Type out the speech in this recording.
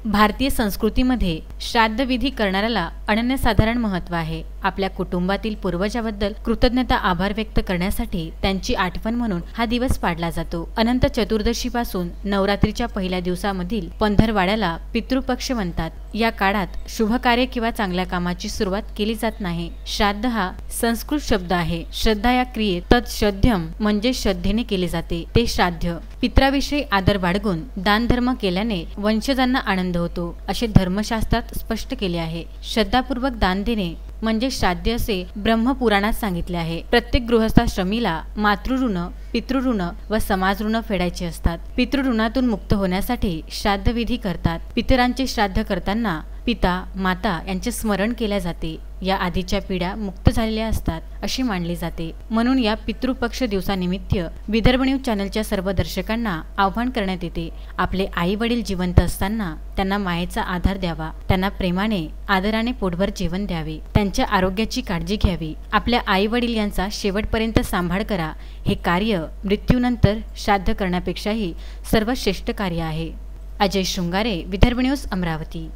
भारतीय संस्कृतीमध्ये श्राद्ध विधी करणाऱ्याला अनन्यसाधारण महत्त्व आहे। आपल्या कुटुंबातील पूर्वजाबद्दल कृतज्ञता आभार व्यक्त करण्यासाठी त्यांची आठवण म्हणून हा दिवस पाळला जातो। अनंत चतुर्दशीपासून नवरात्रीच्या पहिल्या दिवसामधील पंधरवाड्याला पितृपक्ष म्हणतात। या काळात शुभ कार्य किंवा चांगल्या कामाची सुरुवात केली जात नाही। श्राद्ध हा संस्कृत शब्द आहे। श्रद्धा या क्रियेत तत्श्रद्धम म्हणजे श्रद्धेने केले जाते ते श्राद्ध। पितराविषयी आदर बाळगून दान धर्म केल्याने वंशजांना आनंद होतो असे धर्मशास्त्रात स्पष्ट केले आहे। श्रद्धापूर्वक दान देणे म्हणजे श्राद्ध असे ब्रह्मपुराणात सांगितले आहे। प्रत्येक गृहस्थाश्रमीला मातृऋण, पितृऋण व समाज ऋण फेडायचे असतात। पितृऋणातून मुक्त होण्यासाठी श्राद्ध विधी करतात। पितरांचे श्राद्ध करताना पिता माता यांचे स्मरण केले जाते। या आधीच्या पिढ्या मुक्त झालेल्या असतात अशी मानली जाते। म्हणून या पितृपक्ष दिवसानिमित्त विदर्भ न्यूज चॅनलच्या सर्व दर्शकांना आवाहन करण्यात येते, आपले आई वडील जिवंत असताना त्यांना मायेचा आधार द्यावा, त्यांना प्रेमाने आदराने पोटभर जेवण द्यावे, त्यांच्या आरोग्याची काळजी घ्यावी, आपल्या आई वडील यांचा शेवटपर्यंत सांभाळ करा। हे कार्य मृत्यूनंतर श्राद्ध करण्यापेक्षाही सर्वश्रेष्ठ कार्य आहे। अजय शृंगारे, विदर्भ न्यूज, अमरावती।